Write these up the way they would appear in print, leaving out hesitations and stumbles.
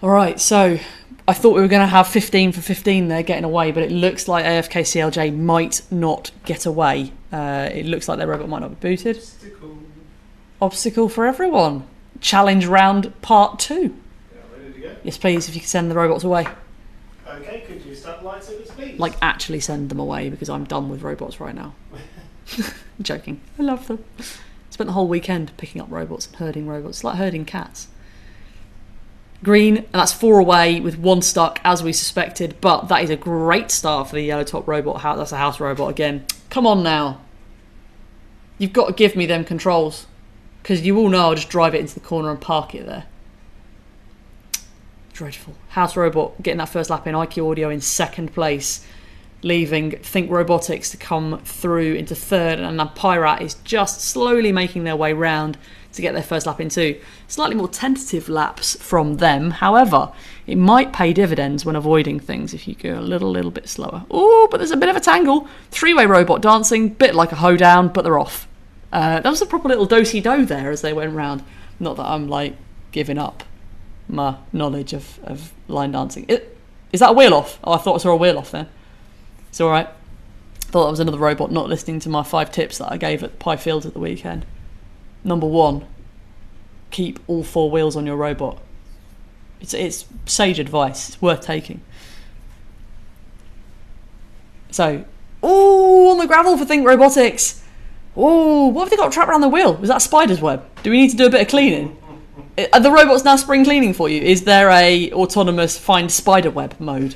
All right, so I thought we were going to have 15 for 15 there getting away, but it looks like AFK CLJ might not get away. It looks like their robot might not be booted. Obstacle for everyone. Challenge round part 2. Yeah, ready to go? Yes, please, if you could send the robots away. Okay, could you start the lightsabers, please? Like, actually send them away, because I'm done with robots right now. I'm joking. I love them. Spent the whole weekend picking up robots and herding robots. It's like herding cats. Green, and that's 4 away with 1 stuck, as we suspected, but that is a great start for the yellow top robot. That's a house robot again. Come on now. You've got to give me them controls, because you all know I'll just drive it into the corner and park it there. Dreadful. House robot getting that first lap in. IQ Audio in 2nd place, leaving Think Robotics to come through into 3rd, and then Pyrat is just slowly making their way round to get their first lap in too. Slightly more tentative laps from them. However, it might pay dividends when avoiding things if you go a little bit slower. Oh, but there's a bit of a tangle. 3-way robot dancing, bit like a hoedown, but they're off. That was a proper little do-si-do there as they went round. Not that I'm like giving up my knowledge of line dancing. Is that a wheel off? Oh, I thought I saw a wheel off then. It's alright. Thought that was another robot not listening to my 5 tips that I gave at Pie Fields at the weekend. Number 1, keep all 4 wheels on your robot. It's sage advice. It's worth taking. So, oh, on the gravel for Think Robotics. Oh, what have they got trapped around the wheel? Was that a spider's web? Do we need to do a bit of cleaning? Are the robots now spring cleaning for you? Is there a autonomous find spider web mode?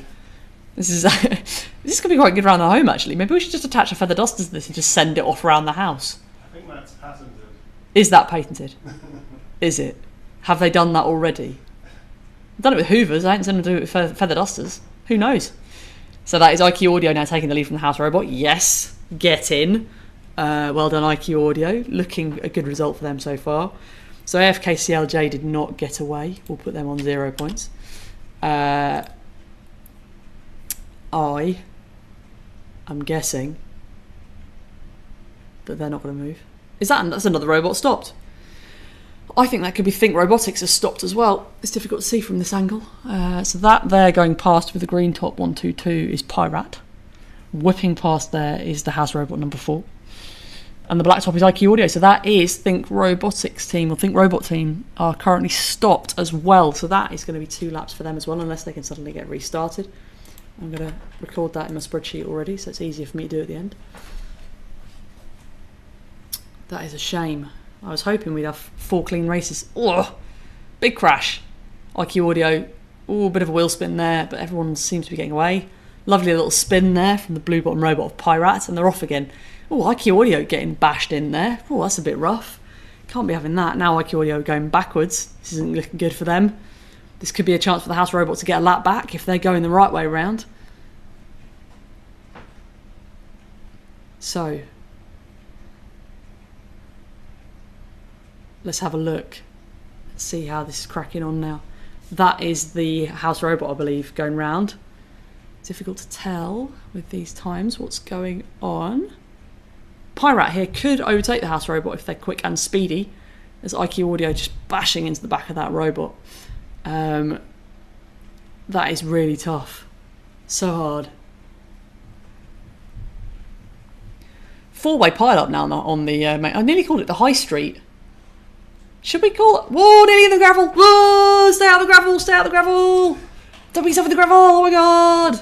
This is going to be quite good around the home, actually. Maybe we should just attach a feather duster to this and just send it off around the house. I think that's patented. Is that patented? Is it? Have they done that already? I've done it with Hoovers. I ain't seen them do it with feather dusters. Who knows? So that is IQ Audio now taking the lead from the house robot. Yes, get in. Well done, IQ Audio. Looking a good result for them so far. So AFK CLJ did not get away. We'll put them on 0 points. I'm guessing that they're not going to move. That's another robot stopped. I think that could be Think Robotics has stopped as well. It's difficult to see from this angle. So that there going past with the green top 122 is Pyrat. Whipping past there is the house robot number 4. And the black top is IQ Audio. So that is Think Robotics team, or Think Robot team, are currently stopped as well. So that is going to be 2 laps for them as well, unless they can suddenly get restarted. I'm going to record that in my spreadsheet already, so it's easier for me to do at the end. That is a shame. I was hoping we'd have 4 clean races. Oh, big crash. IQ Audio, oh, a bit of a wheel spin there, but everyone seems to be getting away. Lovely little spin there from the blue bottom robot of Pyrat, and they're off again. Oh, IQ Audio getting bashed in there. Oh, that's a bit rough. Can't be having that. Now IQ Audio going backwards. This isn't looking good for them. This could be a chance for the house robot to get a lap back if they're going the right way around. So, let's have a look. Let's see how this is cracking on now. That is the house robot, I believe, going round. Difficult to tell with these times what's going on. Pyrat here could overtake the house robot if they're quick and speedy. There's IQ Audio just bashing into the back of that robot. That is really tough. So hard. 4-way pile-up now on the... I nearly called it the high street. Should we call it... Whoa, nearly in the gravel. Whoa, stay out of the gravel. Stay out of the gravel. Don't be yourself in the gravel. Oh my god.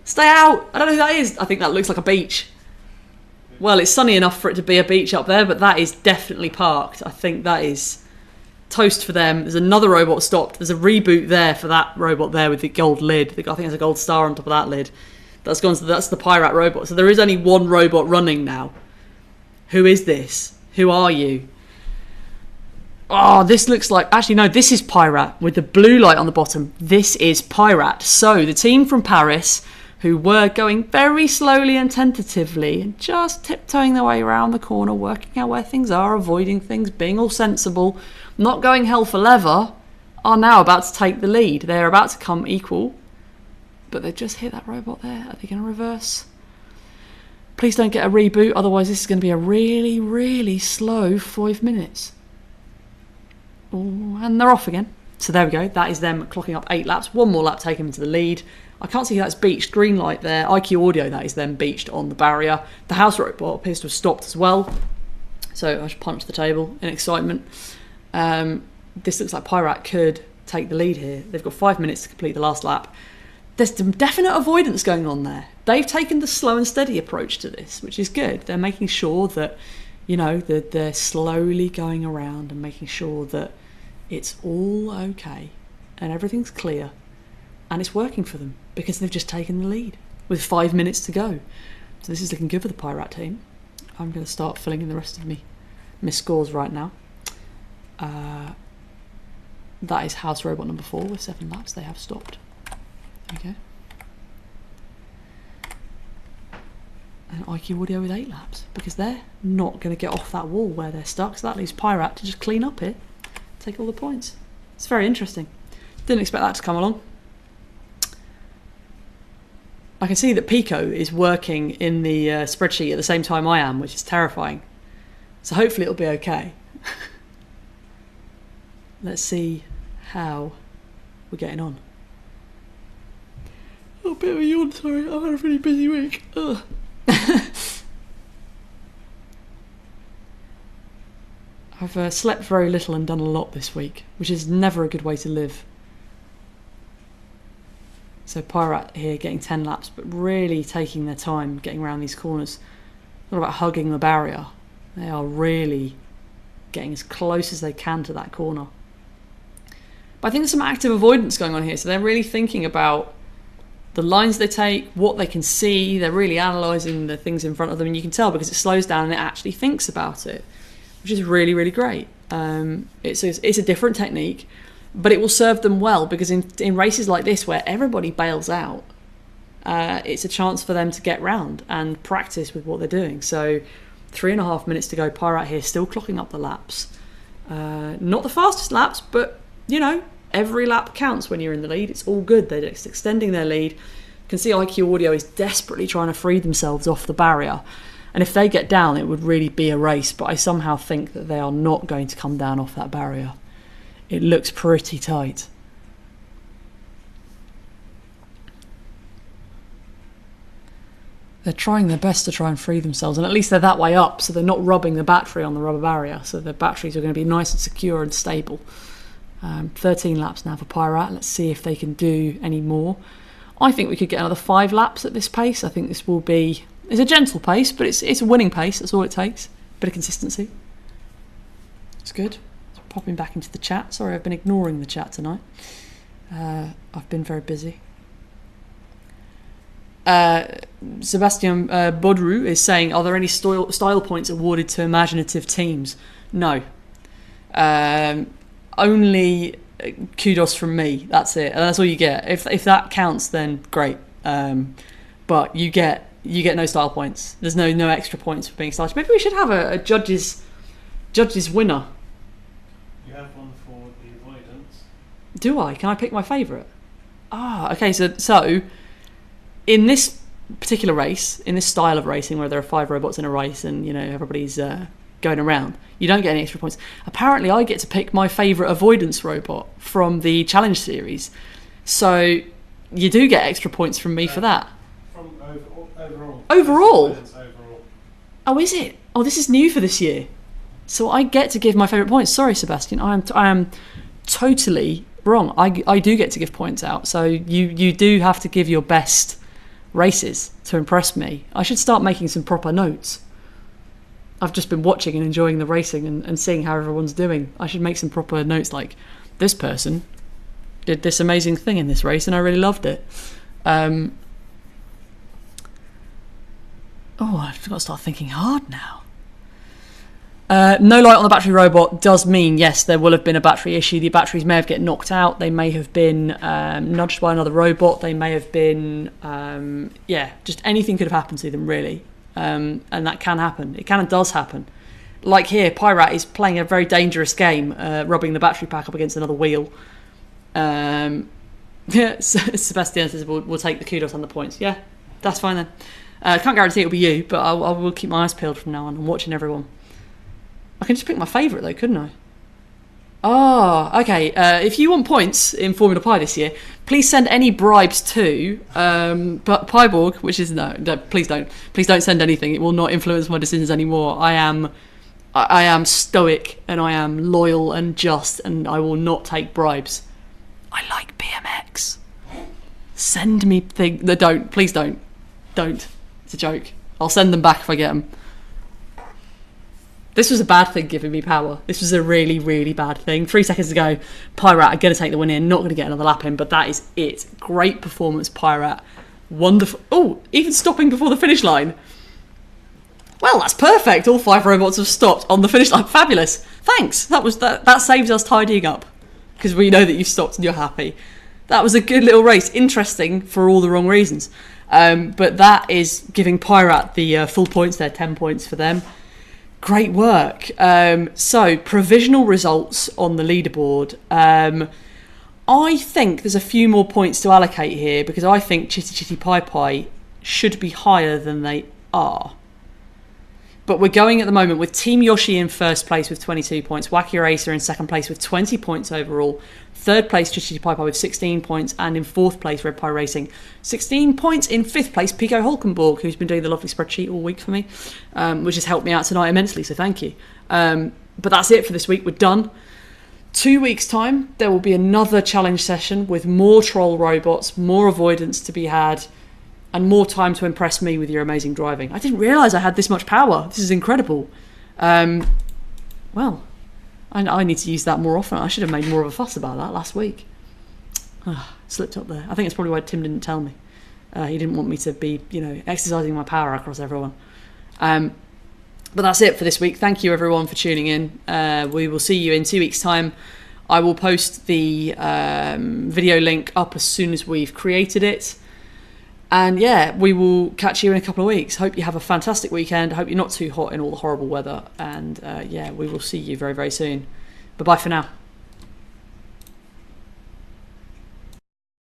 Stay out. I don't know who that is. I think that looks like a beach. Well, it's sunny enough for it to be a beach up there, but that is definitely parked. I think that is toast for them. There's another robot stopped. There's a reboot there for that robot there with the gold lid. I think there's a gold star on top of that lid. That's gone. So that's the Pyrat robot. So there is only one robot running now. Who is this? Who are you? Oh, this looks like... Actually, no, this is Pyrat with the blue light on the bottom. This is Pyrat. So the team from Paris, who were going very slowly and tentatively and just tiptoeing their way around the corner, working out where things are, avoiding things, being all sensible, not going hell for leather, are now about to take the lead. They're about to come equal. But they've just hit that robot there. Are they going to reverse? Please don't get a reboot, otherwise this is going to be a really, really slow 5 minutes. Ooh, and they're off again. So there we go. That is them clocking up 8 laps. One more lap taken into the lead. I can't see that's beached. Green light there. IQ Audio, that is them beached on the barrier. The house robot appears to have stopped as well. So I just punched the table in excitement. This looks like Pyrat could take the lead here. They've got 5 minutes to complete the last lap. There's some definite avoidance going on there. They've taken the slow and steady approach to this, which is good. They're making sure that, you know, that they're slowly going around and making sure that it's all okay and everything's clear and it's working for them because they've just taken the lead with 5 minutes to go. So this is looking good for the Pyrat team. I'm going to start filling in the rest of my scores right now. That is House Robot number 4 with 7 laps. They have stopped. Okay. And IQ Audio with 8 laps because they're not going to get off that wall where they're stuck. So that leaves Pyrat to just clean up it, take all the points. It's very interesting. Didn't expect that to come along. I can see that Pico is working in the spreadsheet at the same time I am, which is terrifying. So hopefully it'll be okay. Let's see how we're getting on. Oh, a bit of a yawn, sorry. I've had a really busy week. Ugh. I've slept very little and done a lot this week, which is never a good way to live. So Pyrat here getting 10 laps, but really taking their time getting around these corners. Not about hugging the barrier. They are really getting as close as they can to that corner. But I think there's some active avoidance going on here. So they're really thinking about the lines they take, what they can see. They're really analysing the things in front of them. And you can tell because it slows down and it actually thinks about it, which is really, really great. It's a different technique, but it will serve them well because in races like this where everybody bails out, it's a chance for them to get round and practice with what they're doing. So 3.5 minutes to go. Pyrat here still clocking up the laps. Not the fastest laps, but you know, every lap counts when you're in the lead. It's all good. They're just extending their lead. You can see IQ Audio is desperately trying to free themselves off the barrier. And if they get down, it would really be a race. But I somehow think that they are not going to come down off that barrier. It looks pretty tight. They're trying their best to try and free themselves. And at least they're that way up. So they're not rubbing the battery on the rubber barrier. So the batteries are going to be nice and secure and stable. 13 laps now for Pyrat. Let's see if they can do any more. I think we could get another 5 laps at this pace. I think this will be... It's a gentle pace, but it's a winning pace. That's all it takes. Bit of consistency. It's good. It's popping back into the chat. Sorry, I've been ignoring the chat tonight. I've been very busy. Sebastian Bodru is saying, are there any style points awarded to imaginative teams? No. Only kudos from me. That's it. And that's all you get. If that counts, then great. But you get no style points. There's no extra points for being stylish. Maybe we should have a judges winner. You have one for the avoidance. Do I? Can I pick my favourite? Okay. So in this particular race, in this style of racing where there are 5 robots in a race and you know everybody's going around, you don't get any extra points. Apparently I get to pick my favourite avoidance robot from the challenge series, so you do get extra points from me for that. From overall. Overall? Overall. Oh, is it? Oh, this is new for this year. So I get to give my favourite points. Sorry, Sebastian, I am totally wrong. I do get to give points out, so you do have to give your best races to impress me. I should start making some proper notes. I've just been watching and enjoying the racing and seeing how everyone's doing. I should make some proper notes like, this person did this amazing thing in this race and I really loved it. I've got to start thinking hard now. No light on the battery robot does mean, yes, there will have been a battery issue. The batteries may have get knocked out. They may have been nudged by another robot. They may have been, just anything could have happened to them, really. And that can happen. It can and does happen. Like here, Pyrat is playing a very dangerous game, rubbing the battery pack up against another wheel. Sebastian says we'll take the kudos and the points. Yeah, that's fine then. I can't guarantee it'll be you, but I will keep my eyes peeled from now on. I'm watching everyone. I can just pick my favourite though, couldn't I? Oh, okay. If you want points in Formula Pi this year, please send any bribes to but Pyborg, which is no, please don't send anything. It will not influence my decisions anymore. I am stoic and I am loyal and just, and I will not take bribes. I like BMX. Send me things. No, please don't. It's a joke. I'll send them back if I get them. This was a bad thing giving me power. This was a really, really bad thing. 3 seconds ago, Pyrat are going to take the win in. Not going to get another lap in, but that is it. Great performance, Pyrat. Wonderful. Oh, even stopping before the finish line. Well, that's perfect. All 5 robots have stopped on the finish line. Fabulous. Thanks. That saves us tidying up because we know that you've stopped and you're happy. That was a good little race. Interesting for all the wrong reasons. But that is giving Pyrat the full points there. 10 points for them. Great work. So, provisional results on the leaderboard. I think there's a few more points to allocate here because I think Chitty Chitty Pie Pie should be higher than they are. But we're going at the moment with Team Yoshi in first place with 22 points, Wacky Racer in second place with 20 points overall, third place Chitty Chitty Pie Pie with 16 points, and in fourth place Red Pie Racing 16 points. In fifth place Pico Hulkenborg, who's been doing the lovely spreadsheet all week for me, which has helped me out tonight immensely, so thank you. But that's it for this week. We're done. 2 weeks time there will be another challenge session with more troll robots, more avoidance to be had, and more time to impress me with your amazing driving. I didn't realise I had this much power. This is incredible. Well, I need to use that more often. I should have made more of a fuss about that last week. Slipped up there. I think it's probably why Tim didn't tell me. He didn't want me to be, exercising my power across everyone. But that's it for this week. Thank you everyone for tuning in. We will see you in 2 weeks' time. I will post the video link up as soon as we've created it. And yeah, we will catch you in a couple of weeks. Hope you have a fantastic weekend. Hope you're not too hot in all the horrible weather. And yeah, we will see you very, very soon. Bye-bye for now.